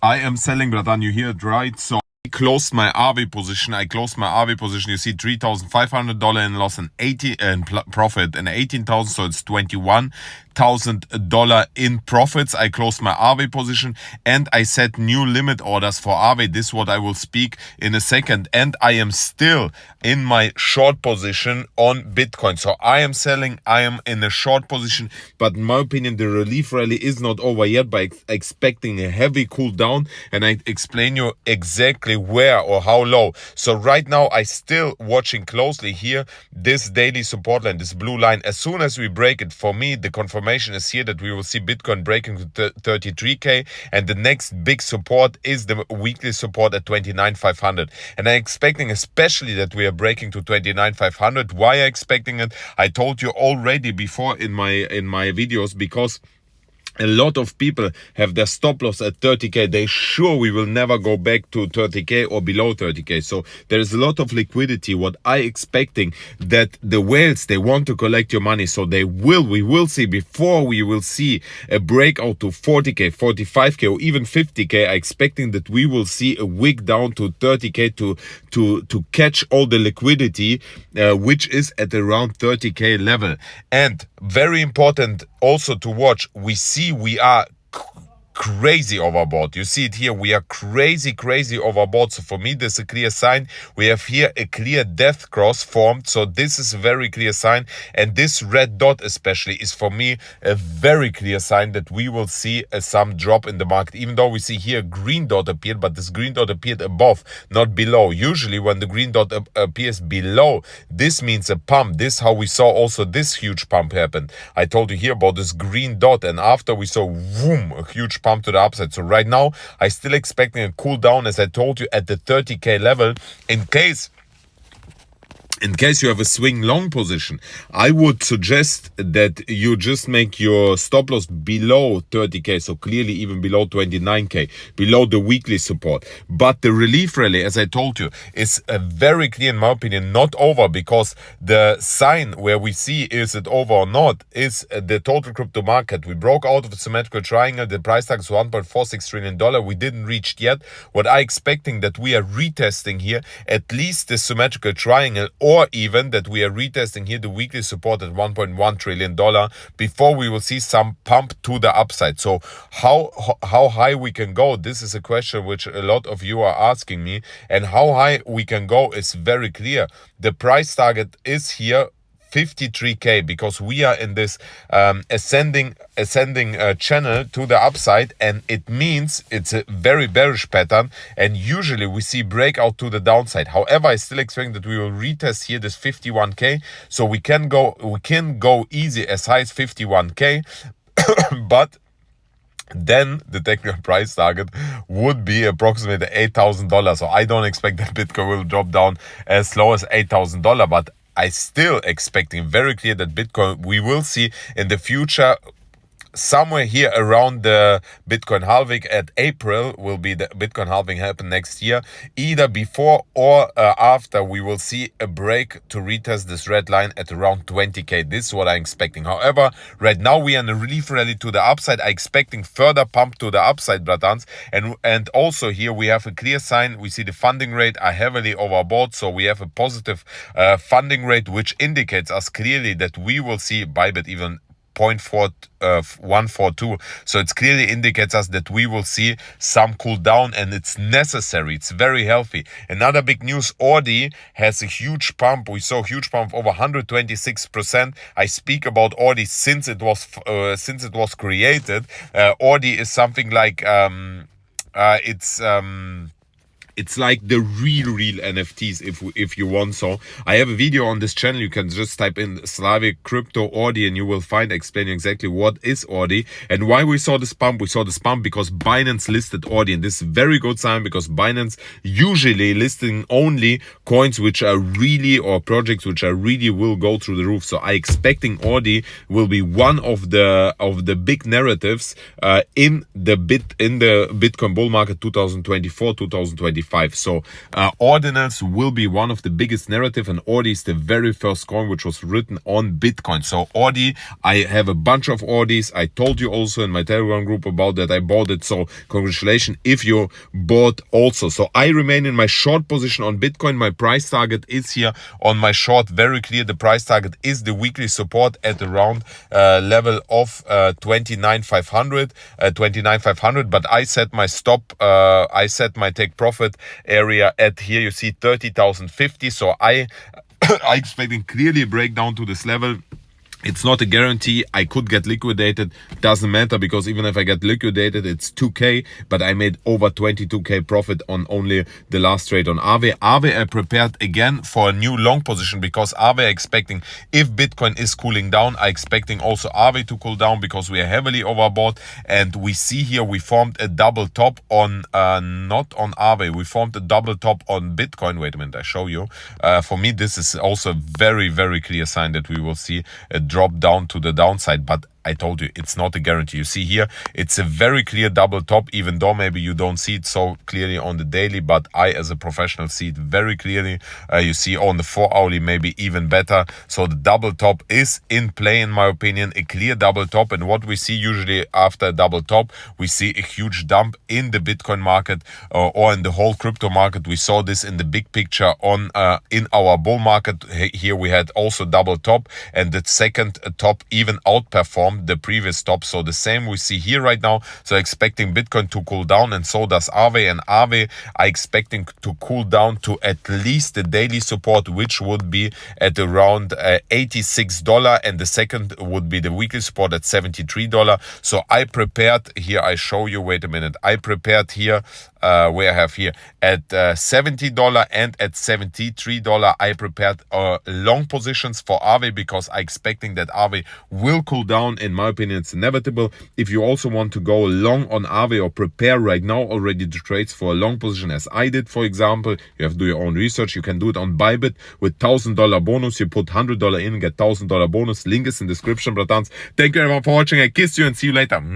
I am selling, Bratan, you hear it right? So I closed my RV position. You see $3,500 in loss and 80 in profit and 18,000. So it's $21,000 in profits. I closed my RV position and I set new limit orders for RV. This is what I will speak in a second. And I am still in my short position on Bitcoin. So I am selling. I am in a short position. But in my opinion, the relief rally is not over yet by expecting a heavy cool down. And I explain you exactly where or how low. So right now I still watching closely here this daily support line, this blue line. As soon as we break it, for me the confirmation is here that we will see Bitcoin breaking to 33k, and the next big support is the weekly support at 29,500. And I'm expecting especially that we are breaking to 29,500. Why I expecting it? I told you already before in my videos, because a lot of people have their stop loss at 30k. They sure we will never go back to 30k or below 30k. So there is a lot of liquidity. What I expecting that the whales, they want to collect your money. So we will see, before we will see a breakout to 40k, 45k or even 50k, I expecting that we will see a wick down to 30k to catch all the liquidity, which is at around 30k level. And very important also to watch, we are crazy overbought. You see it here. We are crazy overbought. So for me, this is a clear sign. We have here a clear death cross formed. So this is a very clear sign. And this red dot especially is for me a very clear sign that we will see some drop in the market. Even though we see here green dot appeared, but this green dot appeared above, not below. Usually when the green dot appears below, this means a pump. This is how we saw also this huge pump happen. I told you here about this green dot, and after we saw boom, a huge pump to the upside. So right now I still expecting a cool down, as I told you, at the 30k level. In case you have a swing long position, I would suggest that you just make your stop loss below 30k, so clearly even below 29k, below the weekly support. But the relief rally, as I told you, is very clear in my opinion, not over, because the sign where we see is it over or not is the total crypto market. We broke out of the symmetrical triangle. The price tag is $1.46 trillion. We didn't reach yet. What I expecting that we are retesting here at least the symmetrical triangle, or even that we are retesting here the weekly support at $1.1 trillion before we will see some pump to the upside. So how high we can go, this is a question which a lot of you are asking me, and how high we can go is very clear. The price target is here 53k, because we are in this ascending channel to the upside, and it means it's a very bearish pattern, and usually we see breakout to the downside. However, I still expect that we will retest here this 51k, so we can go easy as high as 51k but then the technical price target would be approximately $8,000. So I don't expect that Bitcoin will drop down as low as $8,000, but I still expecting very clear that Bitcoin we will see in the future somewhere here around the Bitcoin halving at April. Will be the Bitcoin halving happen next year. Either before or after, we will see a break to retest this red line at around 20k. This is what I'm expecting. However, right now we are in a relief rally to the upside. I'm expecting further pump to the upside, bratans. And also here we have a clear sign. We see the funding rate are heavily overbought. So we have a positive funding rate, which indicates us clearly that we will see Bybit even 0.142. So it clearly indicates us that we will see some cool down, and it's necessary. It's very healthy. Another big news, Ordi has a huge pump. We saw a huge pump of over 126%. I speak about Ordi since it was created. Ordi is something like it's like the real NFTs if you want. So I have a video on this channel. You can just type in Slavic crypto Ordi and you will find explaining exactly what is Ordi and why we saw this pump. We saw this pump because Binance listed Ordi, and this is a very good sign, because Binance usually listing only coins which are really, or projects which are really will go through the roof. So I expecting Ordi will be one of the big narratives in the Bitcoin bull market 2024-2025. 1.5. So ordinals will be one of the biggest narrative, and Ordi is the very first coin which was written on Bitcoin. So Ordi, I have a bunch of Ordis. I told you also in my Telegram group about that. I bought it. So congratulations if you bought also. So I remain in my short position on Bitcoin. My price target is here on my short. Very clear. The price target is the weekly support at around level of 29,500. But I set my stop. I set my take profit area at here. You see 30,050. So I expecting clearly a breakdown to this level. It's not a guarantee. I could get liquidated. Doesn't matter, because even if I get liquidated, it's 2K. But I made over 22K profit on only the last trade on Aave. Aave I prepared again for a new long position, because Aave I expecting, if Bitcoin is cooling down, I expecting also Aave to cool down, because we are heavily overbought. And we see here we formed a double top on, not on Aave. We formed a double top on Bitcoin. Wait a minute, I show you. For me, this is also a very, very clear sign that we will see a drop down to the downside. But I told you, it's not a guarantee. You see here, it's a very clear double top, even though maybe you don't see it so clearly on the daily, but I as a professional see it very clearly. You see on the 4 hourly maybe even better. So the double top is in play, in my opinion, a clear double top. And what we see usually after a double top, we see a huge dump in the Bitcoin market or in the whole crypto market. We saw this in the big picture on in our bull market. Here we had also double top, and the second top even outperformed the previous top. So the same we see here right now. So expecting Bitcoin to cool down, and so does Aave. And Aave I expecting to cool down to at least the daily support, which would be at around $86, and the second would be the weekly support at $73. So I prepared here, I show you, wait a minute, I prepared here where I have here at $70 and at $73. I prepared long positions for Aave, because I expecting that Aave will cool down. In my opinion, it's inevitable. If you also want to go long on Aave, or prepare right now already the trades for a long position, as I did, for example, you have to do your own research. You can do it on Bybit with $1,000 bonus. You put $100 in and get $1,000 bonus. Link is in the description, bratans. Thank you everyone for watching. I kiss you and see you later.